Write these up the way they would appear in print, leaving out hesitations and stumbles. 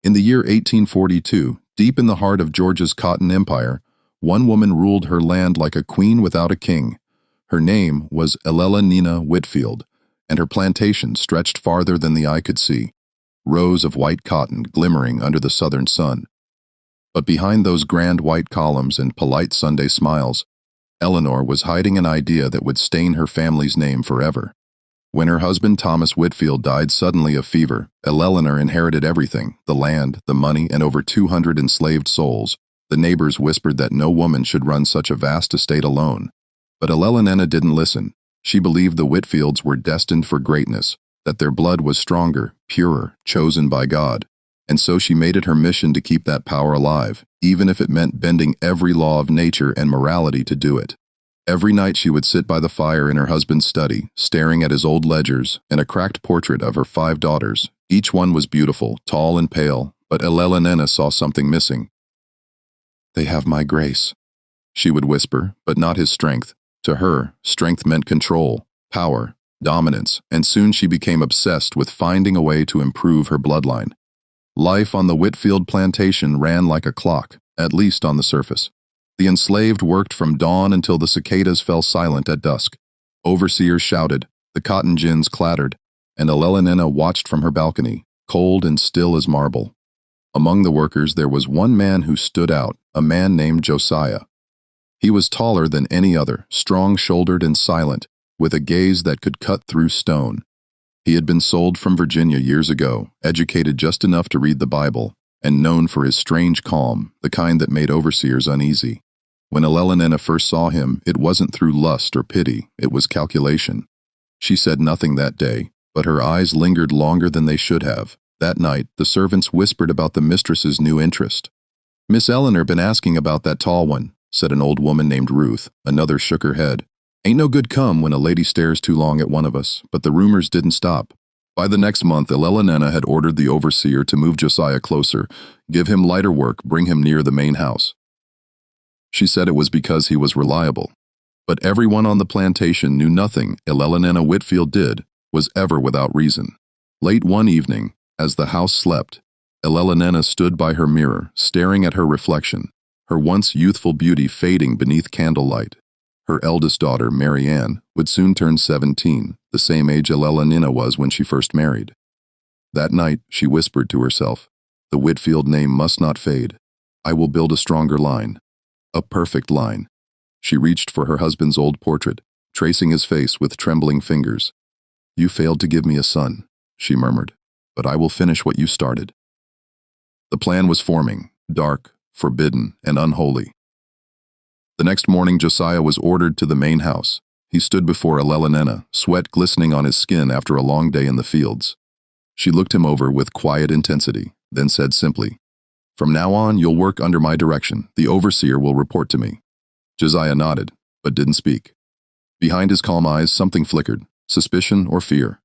In the year 1842, deep in the heart of Georgia's cotton empire, one woman ruled her land like a queen without a king. Her name was Nina Whitfield, and her plantation stretched farther than the eye could see, rows of white cotton glimmering under the southern sun. But behind those grand white columns and polite Sunday smiles, Eleanor was hiding an idea that would stain her family's name forever. When her husband Thomas Whitfield died suddenly of fever, Eleanor inherited everything, the land, the money, and over 200 enslaved souls. The neighbors whispered that no woman should run such a vast estate alone. But Eleanor didn't listen. She believed the Whitfields were destined for greatness, that their blood was stronger, purer, chosen by God. And so she made it her mission to keep that power alive, even if it meant bending every law of nature and morality to do it. Every night she would sit by the fire in her husband's study, staring at his old ledgers and a cracked portrait of her 5 daughters. Each one was beautiful, tall and pale, but Eleanor saw something missing. "They have my grace," she would whisper, but not his strength. To her, strength meant control, power, dominance, and soon she became obsessed with finding a way to improve her bloodline. Life on the Whitfield plantation ran like a clock, at least on the surface. The enslaved worked from dawn until the cicadas fell silent at dusk. Overseers shouted, the cotton gins clattered, and Eleanor watched from her balcony, cold and still as marble. Among the workers there was one man who stood out, a man named Josiah. He was taller than any other, strong-shouldered and silent, with a gaze that could cut through stone. He had been sold from Virginia years ago, educated just enough to read the Bible, and known for his strange calm, the kind that made overseers uneasy. When Eleanor first saw him, it wasn't through lust or pity, it was calculation. She said nothing that day, but her eyes lingered longer than they should have. That night, the servants whispered about the mistress's new interest. "Miss Eleanor been asking about that tall one," said an old woman named Ruth. Another shook her head. "Ain't no good come when a lady stares too long at one of us," but the rumors didn't stop. By the next month, Eleanor had ordered the overseer to move Josiah closer, give him lighter work, bring him near the main house. She said it was because he was reliable. But everyone on the plantation knew nothing Eleanor Whitfield did was ever without reason. Late one evening, as the house slept, Eleanor stood by her mirror, staring at her reflection, her once youthful beauty fading beneath candlelight. Her eldest daughter, Mary Ann, would soon turn 17, the same age Eleanor was when she first married. That night, she whispered to herself, "The Whitfield name must not fade. I will build a stronger line. A perfect line." She reached for her husband's old portrait, tracing his face with trembling fingers. "You failed to give me a son," she murmured, "but I will finish what you started." The plan was forming, dark, forbidden, and unholy. The next morning, Josiah was ordered to the main house. He stood before Eleanor, sweat glistening on his skin after a long day in the fields. She looked him over with quiet intensity, then said simply, "From now on, you'll work under my direction. The overseer will report to me." Josiah nodded, but didn't speak. Behind his calm eyes, something flickered, suspicion or fear.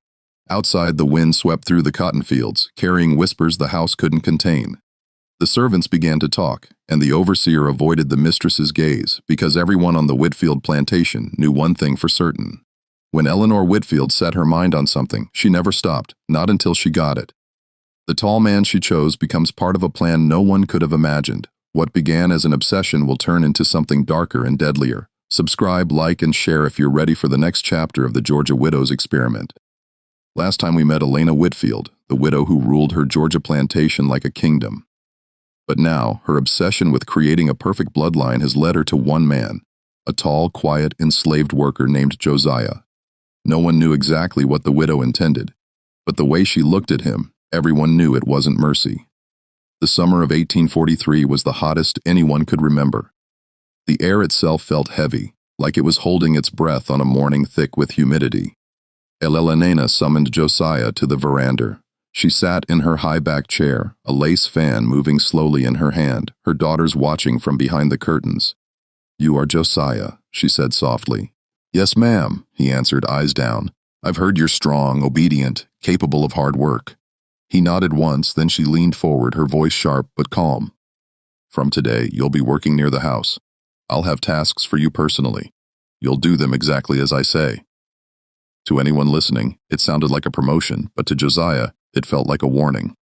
Outside, the wind swept through the cotton fields, carrying whispers the house couldn't contain. The servants began to talk, and the overseer avoided the mistress's gaze because everyone on the Whitfield plantation knew one thing for certain. When Eleanor Whitfield set her mind on something, she never stopped, not until she got it. The tall man she chose becomes part of a plan no one could have imagined. What began as an obsession will turn into something darker and deadlier. Subscribe, like, and share if you're ready for the next chapter of the Georgia Widows experiment. Last time we met Elena Whitfield, the widow who ruled her Georgia plantation like a kingdom. But now, her obsession with creating a perfect bloodline has led her to one man, a tall, quiet, enslaved worker named Josiah. No one knew exactly what the widow intended, but the way she looked at him, everyone knew it wasn't mercy. The summer of 1843 was the hottest anyone could remember. The air itself felt heavy, like it was holding its breath on a morning thick with humidity. Eleanor summoned Josiah to the veranda. She sat in her high-backed chair, a lace fan moving slowly in her hand, her daughters watching from behind the curtains. "You are Josiah," she said softly. "Yes, ma'am," he answered, eyes down. "I've heard you're strong, obedient, capable of hard work." He nodded once, then she leaned forward, her voice sharp but calm. "From today, you'll be working near the house. I'll have tasks for you personally. You'll do them exactly as I say." To anyone listening, it sounded like a promotion, but to Josiah, it felt like a warning.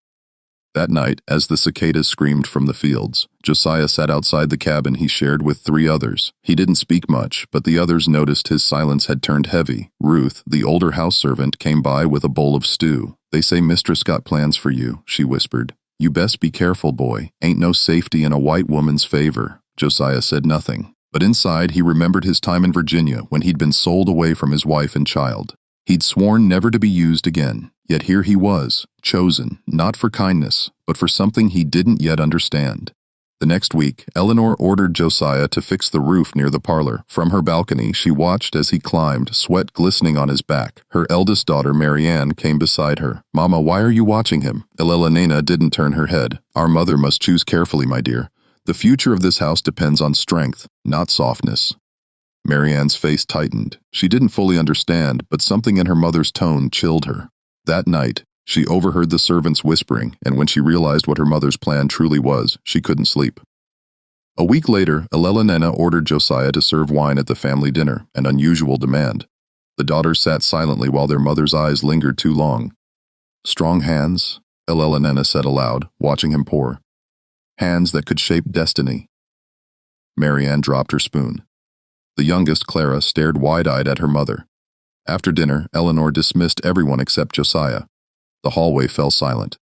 That night, as the cicadas screamed from the fields, Josiah sat outside the cabin he shared with 3 others. He didn't speak much, but the others noticed his silence had turned heavy. Ruth, the older house servant, came by with a bowl of stew. "They say Mistress got plans for you," she whispered. "You best be careful, boy. Ain't no safety in a white woman's favor." Josiah said nothing, but inside he remembered his time in Virginia when he'd been sold away from his wife and child. He'd sworn never to be used again, yet here he was, chosen, not for kindness, but for something he didn't yet understand. The next week, Eleanor ordered Josiah to fix the roof near the parlor. From her balcony, she watched as he climbed, sweat glistening on his back. Her eldest daughter, Marianne, came beside her. "Mama, why are you watching him?" Elena didn't turn her head. "Our mother must choose carefully, my dear. The future of this house depends on strength, not softness." Marianne's face tightened. She didn't fully understand, but something in her mother's tone chilled her. That night, she overheard the servants whispering, and when she realized what her mother's plan truly was, she couldn't sleep. A week later, Elena ordered Josiah to serve wine at the family dinner, an unusual demand. The daughters sat silently while their mother's eyes lingered too long. "Strong hands," Elena said aloud, watching him pour. "Hands that could shape destiny." Marianne dropped her spoon. The youngest, Clara, stared wide-eyed at her mother. After dinner, Eleanor dismissed everyone except Josiah. The hallway fell silent.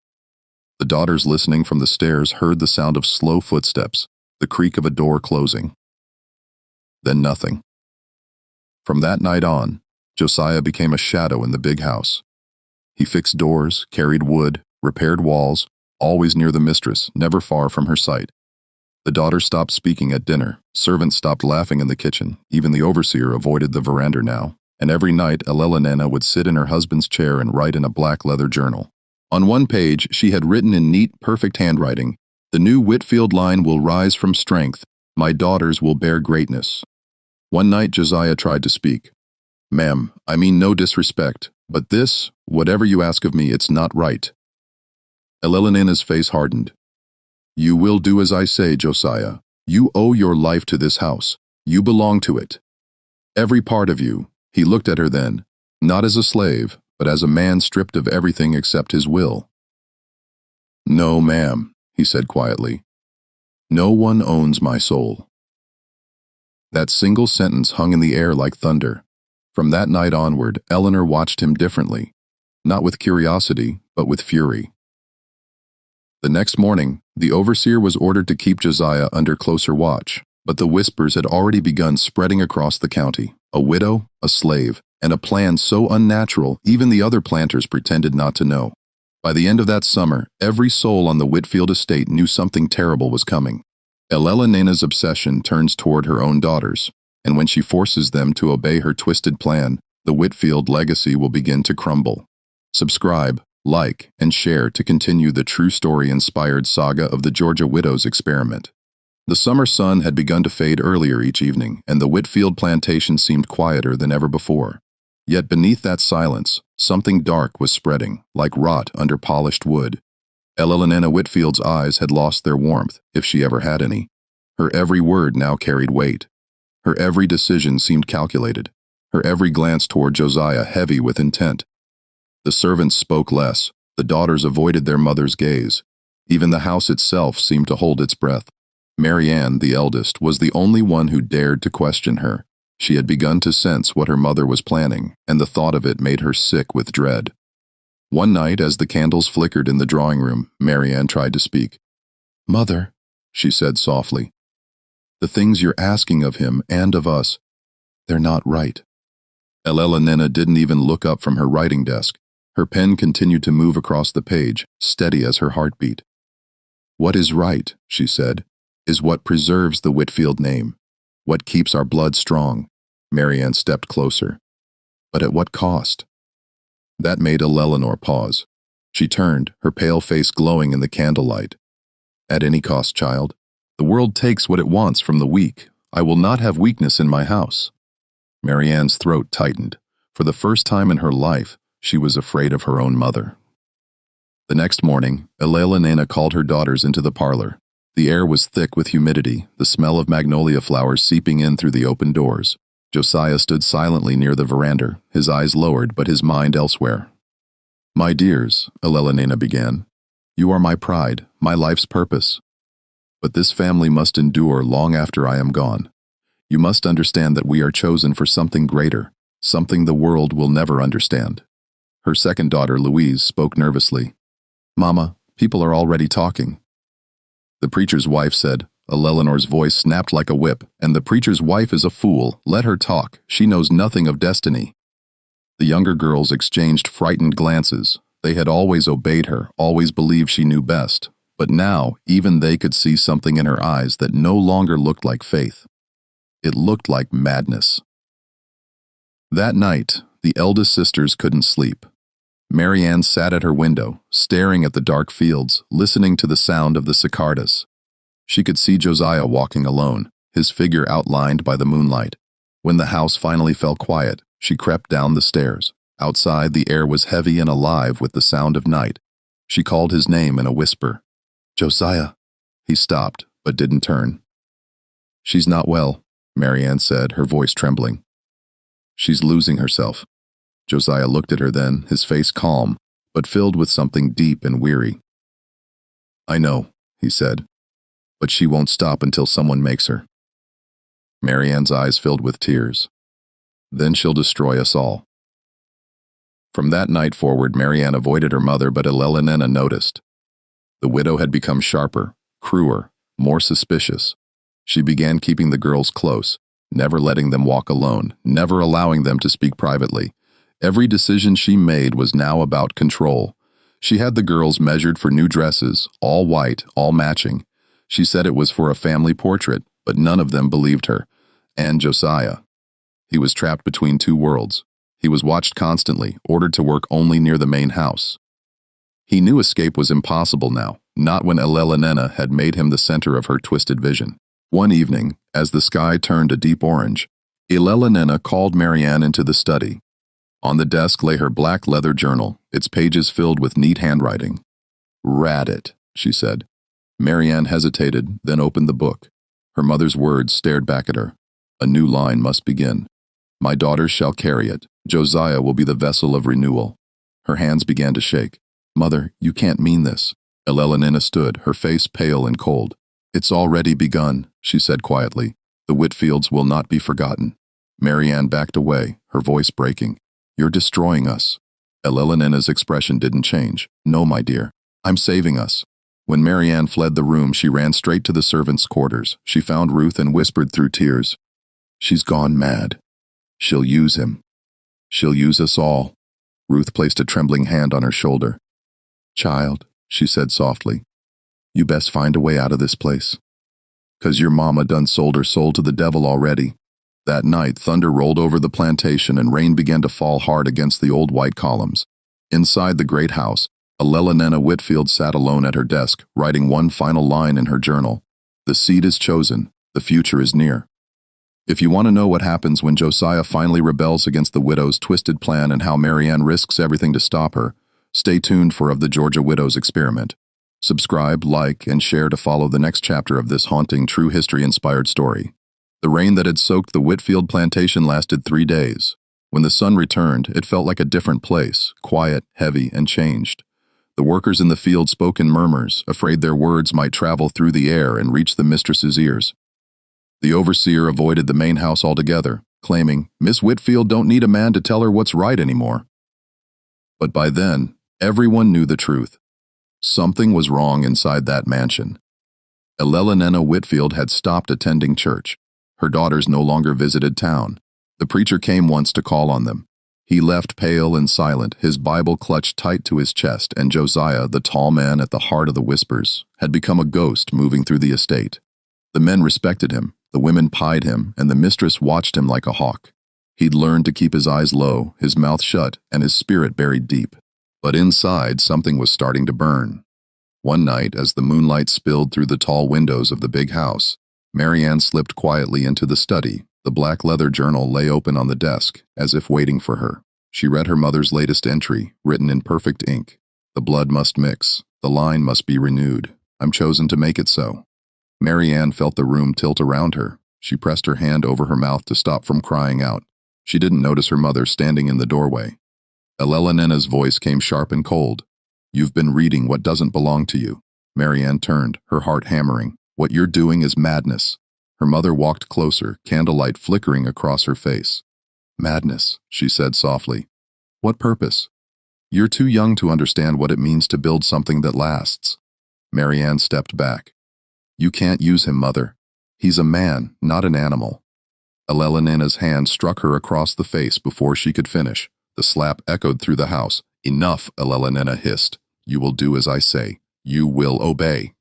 The daughters listening from the stairs heard the sound of slow footsteps, the creak of a door closing. Then nothing. From that night on, Josiah became a shadow in the big house. He fixed doors, carried wood, repaired walls, always near the mistress, never far from her sight. The daughters stopped speaking at dinner. Servants stopped laughing in the kitchen. Even the overseer avoided the veranda now. And every night, Elena would sit in her husband's chair and write in a black leather journal. On one page, she had written in neat, perfect handwriting, "The new Whitfield line will rise from strength. My daughters will bear greatness." One night, Josiah tried to speak. "Ma'am, I mean no disrespect, but this, whatever you ask of me, it's not right." Elena's face hardened. "You will do as I say, Josiah. You owe your life to this house. You belong to it. Every part of you." He looked at her then, not as a slave, but as a man stripped of everything except his will. "No, ma'am," he said quietly. "No one owns my soul." That single sentence hung in the air like thunder. From that night onward, Eleanor watched him differently, not with curiosity, but with fury. The next morning, the overseer was ordered to keep Josiah under closer watch, but the whispers had already begun spreading across the county. A widow, a slave, and a plan so unnatural even the other planters pretended not to know. By the end of that summer, every soul on the Whitfield estate knew something terrible was coming. Elena's obsession turns toward her own daughters, and when she forces them to obey her twisted plan, the Whitfield legacy will begin to crumble. Subscribe, like, and share to continue the true story-inspired saga of the Georgia Widows experiment. The summer sun had begun to fade earlier each evening, and the Whitfield plantation seemed quieter than ever before. Yet beneath that silence, something dark was spreading, like rot under polished wood. Elena Whitfield's eyes had lost their warmth, if she ever had any. Her every word now carried weight. Her every decision seemed calculated, her every glance toward Josiah heavy with intent. The servants spoke less, the daughters avoided their mother's gaze. Even the house itself seemed to hold its breath. Marianne, the eldest, was the only one who dared to question her. She had begun to sense what her mother was planning, and the thought of it made her sick with dread. One night, as the candles flickered in the drawing room, Marianne tried to speak. "Mother," she said softly, "the things you're asking of him and of us, they're not right." Elena didn't even look up from her writing desk. Her pen continued to move across the page, steady as her heartbeat. "What is right," she said, "is what preserves the Whitfield name, what keeps our blood strong." Marianne stepped closer. "But at what cost?" That made Eleanor pause. She turned, her pale face glowing in the candlelight. "At any cost, child. The world takes what it wants from the weak. I will not have weakness in my house." Marianne's throat tightened. For the first time in her life, she was afraid of her own mother. The next morning, Elena called her daughters into the parlor. The air was thick with humidity, the smell of magnolia flowers seeping in through the open doors. Josiah stood silently near the veranda, his eyes lowered but his mind elsewhere. "My dears," Elena began, You are my pride, my life's purpose. But this family must endure long after I am gone. You must understand that we are chosen for something greater, something the world will never understand." Her second daughter, Louise, spoke nervously. "Mama, people are already talking." The preacher's wife said. Eleanor's voice snapped like a whip, "And the preacher's wife is a fool. Let her talk. She knows nothing of destiny." The younger girls exchanged frightened glances. They had always obeyed her, always believed she knew best. But now, even they could see something in her eyes that no longer looked like faith. It looked like madness. That night, the eldest sisters couldn't sleep. Marianne sat at her window, staring at the dark fields, listening to the sound of the cicadas. She could see Josiah walking alone, his figure outlined by the moonlight. When the house finally fell quiet, she crept down the stairs. Outside, the air was heavy and alive with the sound of night. She called his name in a whisper. "Josiah." He stopped, but didn't turn. "She's not well," Marianne said, her voice trembling. "She's losing herself." Josiah looked at her then, his face calm, but filled with something deep and weary. "I know," he said, "but she won't stop until someone makes her." Marianne's eyes filled with tears. "Then she'll destroy us all." From that night forward, Marianne avoided her mother, but Elelena noticed. The widow had become sharper, crueler, more suspicious. She began keeping the girls close, never letting them walk alone, never allowing them to speak privately. Every decision she made was now about control. She had the girls measured for new dresses, all white, all matching. She said it was for a family portrait, but none of them believed her. And Josiah. He was trapped between two worlds. He was watched constantly, ordered to work only near the main house. He knew escape was impossible now, not when Elelena had made him the center of her twisted vision. One evening, as the sky turned a deep orange, Elelena called Marianne into the study. On the desk lay her black leather journal, its pages filled with neat handwriting. "Rat it," she said. Marianne hesitated, then opened the book. Her mother's words stared back at her. A new line must begin. "My daughters shall carry it. Josiah will be the vessel of renewal." Her hands began to shake. "Mother, you can't mean this." Elelena stood, her face pale and cold. "It's already begun," she said quietly. "The Whitfields will not be forgotten." Marianne backed away, her voice breaking. "You're destroying us." Elelena's expression didn't change. "No, my dear. I'm saving us." When Marianne fled the room, she ran straight to the servants' quarters. She found Ruth and whispered through tears, "She's gone mad. She'll use him. She'll use us all." Ruth placed a trembling hand on her shoulder. "Child," she said softly, "you best find a way out of this place. 'Cause your mama done sold her soul to the devil already." That night, thunder rolled over the plantation and rain began to fall hard against the old white columns. Inside the great house, Elelena Whitfield sat alone at her desk, writing one final line in her journal. "The seed is chosen. The future is near." If you want to know what happens when Josiah finally rebels against the widow's twisted plan and how Marianne risks everything to stop her, stay tuned for Of the Georgia Widow's Experiment. Subscribe, like, and share to follow the next chapter of this haunting, true history-inspired story. The rain that had soaked the Whitfield plantation lasted 3 days. When the sun returned, it felt like a different place, quiet, heavy, and changed. The workers in the field spoke in murmurs, afraid their words might travel through the air and reach the mistress's ears. The overseer avoided the main house altogether, claiming, "Miss Whitfield don't need a man to tell her what's right anymore." But by then, everyone knew the truth. Something was wrong inside that mansion. Elelena Whitfield had stopped attending church. Her daughters no longer visited town. The preacher came once to call on them. He left pale and silent, his Bible clutched tight to his chest, and Josiah, the tall man at the heart of the whispers, had become a ghost moving through the estate. The men respected him, the women pied him, and the mistress watched him like a hawk. He'd learned to keep his eyes low, his mouth shut, and his spirit buried deep. But inside, something was starting to burn. One night, as the moonlight spilled through the tall windows of the big house, Marianne slipped quietly into the study. The black leather journal lay open on the desk, as if waiting for her. She read her mother's latest entry, written in perfect ink. "The blood must mix. The line must be renewed. I'm chosen to make it so." Marianne felt the room tilt around her. She pressed her hand over her mouth to stop from crying out. She didn't notice her mother standing in the doorway. Elelena's voice came sharp and cold. You've been reading what doesn't belong to you. Marianne turned, her heart hammering. What you're doing is madness. Her mother walked closer, candlelight flickering across her face. Madness, she said softly. What purpose? You're too young to understand what it means to build something that lasts. Marianne stepped back. You can't use him, Mother. He's a man, not an animal. Elena's hand struck her across the face before she could finish. The slap echoed through the house. Enough, Elena hissed. You will do as I say. You will obey.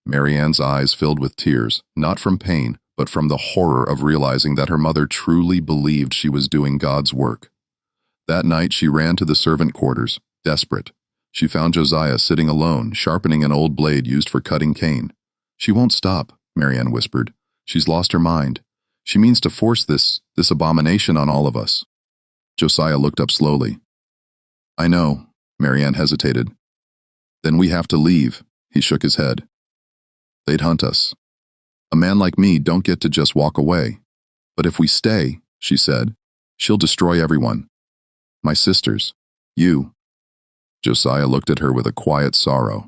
Marianne's eyes filled with tears, not from pain, but from the horror of realizing that her mother truly believed she was doing God's work. That night she ran to the servant quarters, desperate. She found Josiah sitting alone, sharpening an old blade used for cutting cane. She won't stop, Marianne whispered. She's lost her mind. She means to force this abomination on all of us. Josiah looked up slowly. I know, Marianne hesitated. Then we have to leave, he shook his head. They'd hunt us. A man like me don't get to just walk away. But if we stay, she said, she'll destroy everyone. My sisters, you. Josiah looked at her with a quiet sorrow.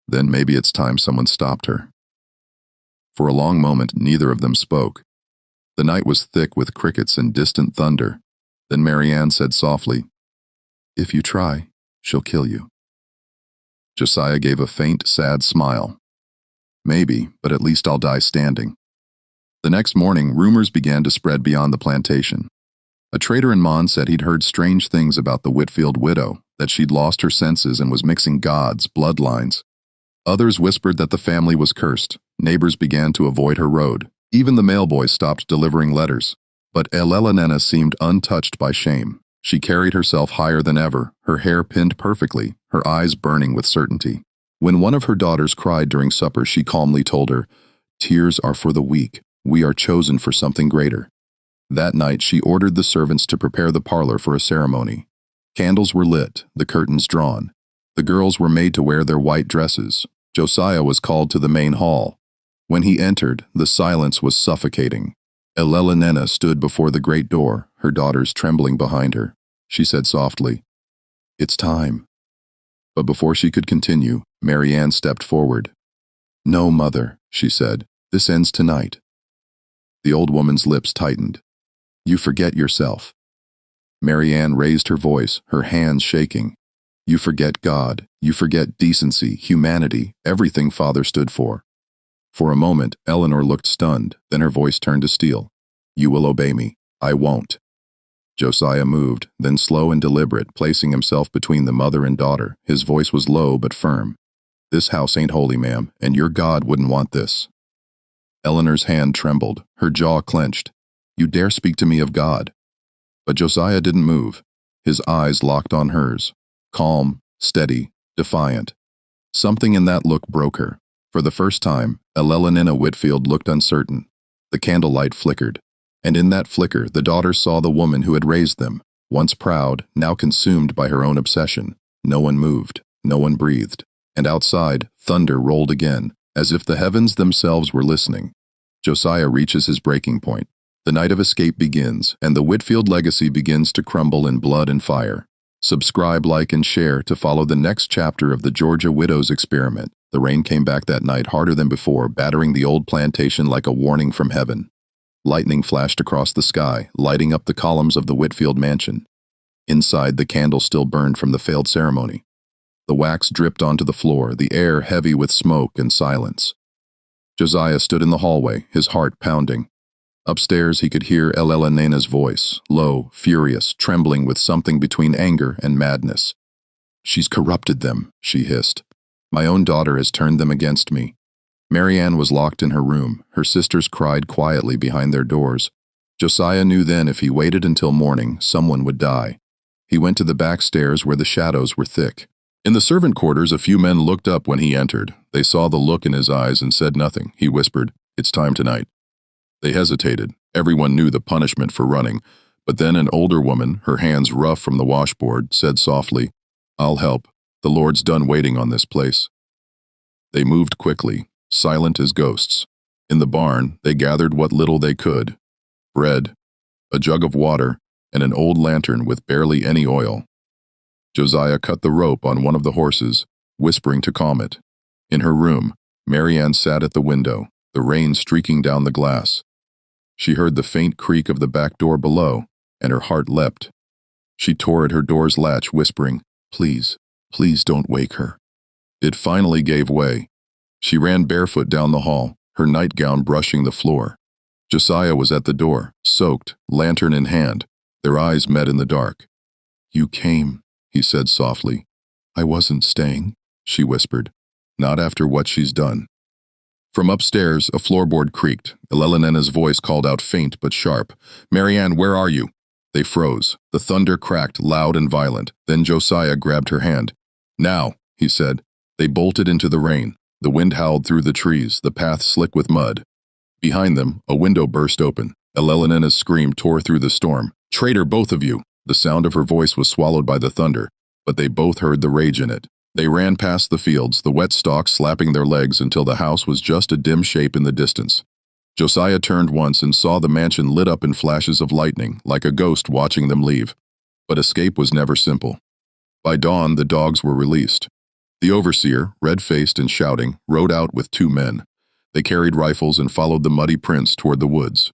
Then maybe it's time someone stopped her. For a long moment, neither of them spoke. The night was thick with crickets and distant thunder. Then Marianne said softly, If you try, she'll kill you. Josiah gave a faint, sad smile. Maybe, but at least I'll die standing. The next morning, rumors began to spread beyond the plantation. A trader in Mon said he'd heard strange things about the Whitfield widow, that she'd lost her senses and was mixing gods, bloodlines. Others whispered that the family was cursed. Neighbors began to avoid her road. Even the mailboys stopped delivering letters. But Elena seemed untouched by shame. She carried herself higher than ever, her hair pinned perfectly, her eyes burning with certainty. When one of her daughters cried during supper, she calmly told her, Tears are for the weak. We are chosen for something greater. That night, she ordered the servants to prepare the parlor for a ceremony. Candles were lit, the curtains drawn. The girls were made to wear their white dresses. Josiah was called to the main hall. When he entered, the silence was suffocating. Elena stood before the great door, her daughters trembling behind her. She said softly, It's time. But before she could continue, Marianne stepped forward. No, Mother, she said. This ends tonight. The old woman's lips tightened. You forget yourself. Marianne raised her voice, her hands shaking. You forget God. You forget decency, humanity, everything Father stood for. For a moment, Eleanor looked stunned, then her voice turned to steel. You will obey me. I won't. Josiah moved, then slow and deliberate, placing himself between the mother and daughter. His voice was low but firm. This house ain't holy, ma'am, and your God wouldn't want this. Eleanor's hand trembled, her jaw clenched. You dare speak to me of God? But Josiah didn't move. His eyes locked on hers. Calm, steady, defiant. Something in that look broke her. For the first time, Elena Whitfield looked uncertain. The candlelight flickered. And in that flicker, the daughters saw the woman who had raised them, once proud, now consumed by her own obsession. No one moved, no one breathed. And outside, thunder rolled again, as if the heavens themselves were listening. Josiah reaches his breaking point. The night of escape begins, and the Whitfield legacy begins to crumble in blood and fire. Subscribe, like, and share to follow the next chapter of the Georgia Widows experiment. The rain came back that night harder than before, battering the old plantation like a warning from heaven. Lightning flashed across the sky, lighting up the columns of the Whitfield mansion. Inside, the candle still burned from the failed ceremony. The wax dripped onto the floor, the air heavy with smoke and silence. Josiah stood in the hallway, his heart pounding. Upstairs, he could hear Elena's voice, low, furious, trembling with something between anger and madness. She's corrupted them, she hissed. My own daughter has turned them against me. Marianne was locked in her room. Her sisters cried quietly behind their doors. Josiah knew then if he waited until morning, someone would die. He went to the back stairs where the shadows were thick. In the servant quarters, a few men looked up when he entered. They saw the look in his eyes and said nothing. He whispered, It's time tonight. They hesitated. Everyone knew the punishment for running. But then an older woman, her hands rough from the washboard, said softly, I'll help. The Lord's done waiting on this place. They moved quickly, silent as ghosts. In the barn, they gathered what little they could. Bread, a jug of water, and an old lantern with barely any oil. Josiah cut the rope on one of the horses, whispering to calm it. In her room, Marianne sat at the window, the rain streaking down the glass. She heard the faint creak of the back door below, and her heart leapt. She tore at her door's latch, whispering, "Please, please don't wake her." It finally gave way. She ran barefoot down the hall, her nightgown brushing the floor. Josiah was at the door, soaked, lantern in hand. Their eyes met in the dark. "You came," he said softly. "I wasn't staying," she whispered. "Not after what she's done." From upstairs, a floorboard creaked. Elelenena's voice called out faint but sharp. "Marianne, where are you?" They froze. The thunder cracked, loud and violent. Then Josiah grabbed her hand. "Now," he said. They bolted into the rain. The wind howled through the trees, the path slick with mud. Behind them, a window burst open. Elelenena's scream tore through the storm. "Traitor, both of you!" The sound of her voice was swallowed by the thunder, but they both heard the rage in it. They ran past the fields, the wet stalks slapping their legs until the house was just a dim shape in the distance. Josiah turned once and saw the mansion lit up in flashes of lightning, like a ghost watching them leave. But escape was never simple. By dawn, the dogs were released. The overseer, red-faced and shouting, rode out with 2 men. They carried rifles and followed the muddy prints toward the woods.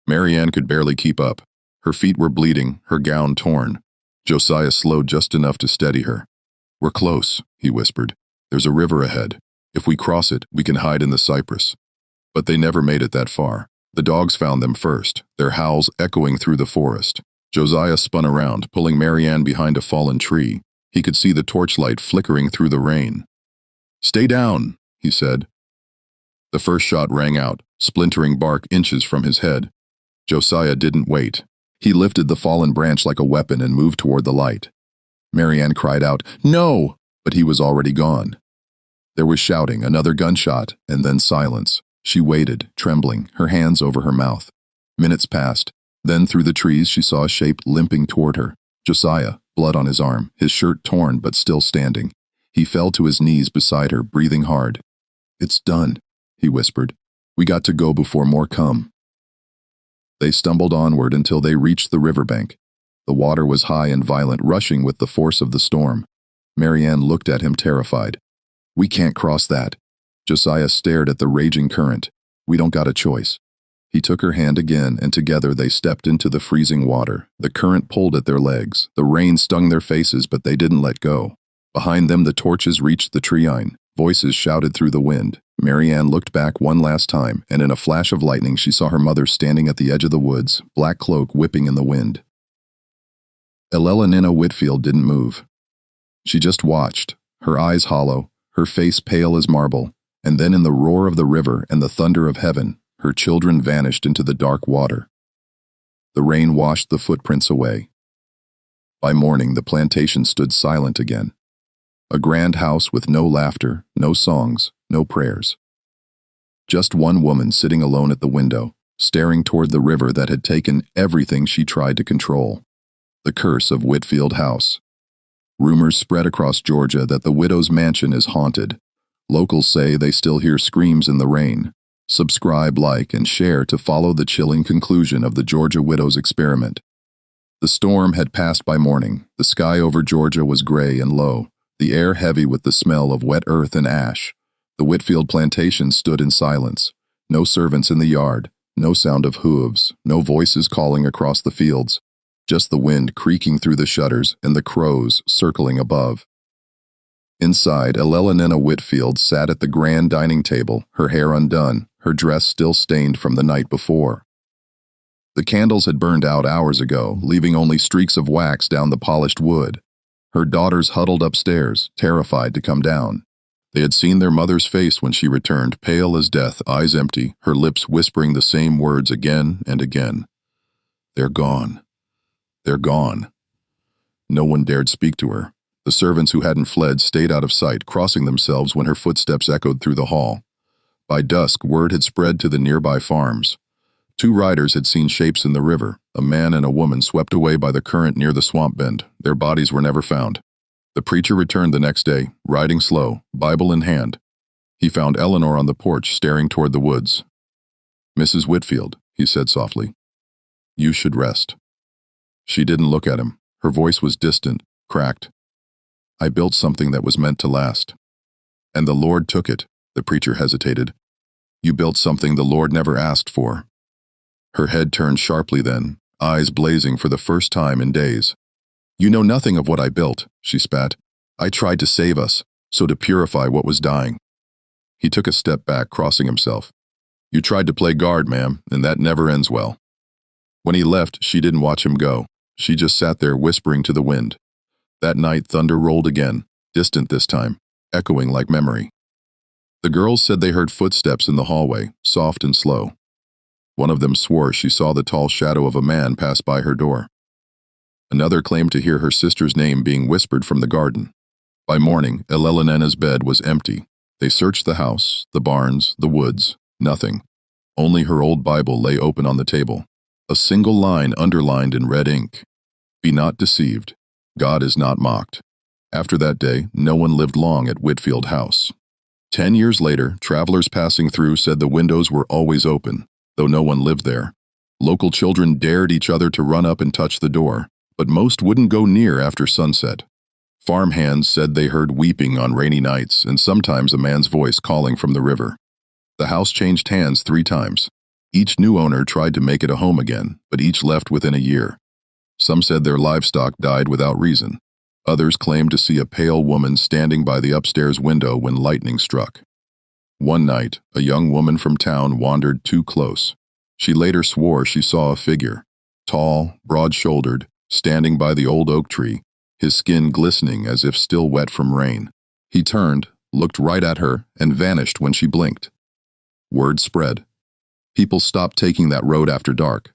Marianne could barely keep up. Her feet were bleeding, her gown torn. Josiah slowed just enough to steady her. "We're close," he whispered. "There's a river ahead. If we cross it, we can hide in the cypress." But they never made it that far. The dogs found them first, their howls echoing through the forest. Josiah spun around, pulling Marianne behind a fallen tree. He could see the torchlight flickering through the rain. "Stay down," he said. The first shot rang out, splintering bark inches from his head. Josiah didn't wait. He lifted the fallen branch like a weapon and moved toward the light. Marianne cried out, "No!" But he was already gone. There was shouting, another gunshot, and then silence. She waited, trembling, her hands over her mouth. Minutes passed. Then through the trees she saw a shape limping toward her. Josiah, blood on his arm, his shirt torn but still standing. He fell to his knees beside her, breathing hard. "It's done," he whispered. "We got to go before more come." They stumbled onward until they reached the riverbank. The water was high and violent, rushing with the force of the storm. Marianne looked at him terrified. "We can't cross that." Josiah stared at the raging current. "We don't got a choice." He took her hand again, and together they stepped into the freezing water. The current pulled at their legs. The rain stung their faces, but they didn't let go. Behind them, the torches reached the treine. Voices shouted through the wind. Marianne looked back one last time, and in a flash of lightning she saw her mother standing at the edge of the woods, black cloak whipping in the wind. Eleleneina Whitfield didn't move. She just watched, her eyes hollow, her face pale as marble, and then in the roar of the river and the thunder of heaven, her children vanished into the dark water. The rain washed the footprints away. By morning, the plantation stood silent again. A grand house with no laughter, no songs, no prayers. Just one woman sitting alone at the window, staring toward the river that had taken everything she tried to control. The curse of Whitfield House. Rumors spread across Georgia that the widow's mansion is haunted. Locals say they still hear screams in the rain. Subscribe, like, and share to follow the chilling conclusion of the Georgia widow's experiment. The storm had passed by morning. The sky over Georgia was gray and low, the air heavy with the smell of wet earth and ash. The Whitfield plantation stood in silence. No servants in the yard, no sound of hooves, no voices calling across the fields. Just the wind creaking through the shutters and the crows circling above. Inside, Eleleneina Whitfield sat at the grand dining table, her hair undone, her dress still stained from the night before. The candles had burned out hours ago, leaving only streaks of wax down the polished wood. Her daughters huddled upstairs, terrified to come down. They had seen their mother's face when she returned, pale as death, eyes empty, her lips whispering the same words again and again. "They're gone. They're gone." No one dared speak to her. The servants who hadn't fled stayed out of sight, crossing themselves when her footsteps echoed through the hall. By dusk, word had spread to the nearby farms. 2 riders had seen shapes in the river, a man and a woman swept away by the current near the swamp bend. Their bodies were never found. The preacher returned the next day, riding slow, Bible in hand. He found Eleanor on the porch, staring toward the woods. "Mrs. Whitfield," he said softly, "you should rest." She didn't look at him. Her voice was distant, cracked. I built something that was meant to last. And the Lord took it, the preacher hesitated. You built something the Lord never asked for. Her head turned sharply then, eyes blazing for the first time in days. You know nothing of what I built, she spat. I tried to save us, so to purify what was dying. He took a step back, crossing himself. You tried to play guard, ma'am, and that never ends well. When he left, she didn't watch him go. She just sat there whispering to the wind. That night, thunder rolled again, distant this time, echoing like memory. The girls said they heard footsteps in the hallway, soft and slow. One of them swore she saw the tall shadow of a man pass by her door. Another claimed to hear her sister's name being whispered from the garden. By morning, Elelenena's bed was empty. They searched the house, the barns, the woods. Nothing. Only her old Bible lay open on the table. A single line underlined in red ink. Be not deceived. God is not mocked. After that day, no one lived long at Whitfield House. 10 years later, travelers passing through said the windows were always open, though no one lived there. Local children dared each other to run up and touch the door, but most wouldn't go near after sunset. Farm hands said they heard weeping on rainy nights and sometimes a man's voice calling from the river. The house changed hands 3 times. Each new owner tried to make it a home again, but each left within a year. Some said their livestock died without reason. Others claimed to see a pale woman standing by the upstairs window when lightning struck. One night, a young woman from town wandered too close. She later swore she saw a figure, tall, broad-shouldered, standing by the old oak tree, his skin glistening as if still wet from rain. He turned, looked right at her, and vanished when she blinked. Word spread. People stopped taking that road after dark.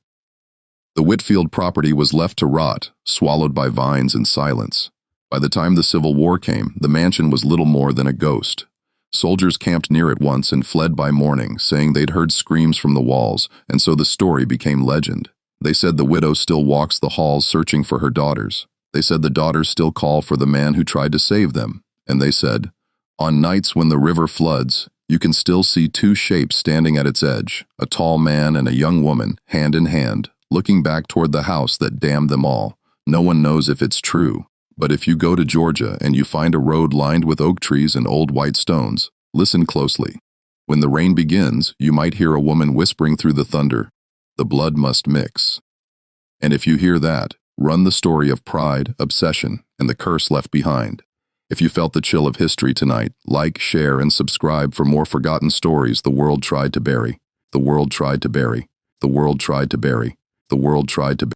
The Whitfield property was left to rot, swallowed by vines and silence. By the time the Civil War came, the mansion was little more than a ghost. Soldiers camped near it once and fled by morning, saying they'd heard screams from the walls, and so the story became legend. They said the widow still walks the halls searching for her daughters. They said the daughters still call for the man who tried to save them. And they said, on nights when the river floods, you can still see 2 shapes standing at its edge, a tall man and a young woman, hand in hand, looking back toward the house that damned them all. No one knows if it's true, but if you go to Georgia and you find a road lined with oak trees and old white stones, listen closely. When the rain begins, you might hear a woman whispering through the thunder, the blood must mix. And if you hear that, run the story of pride, obsession, and the curse left behind. If you felt the chill of history tonight, like, share, and subscribe for more forgotten stories the world tried to bury. The world tried to bury. The world tried to bury. The world tried to bury.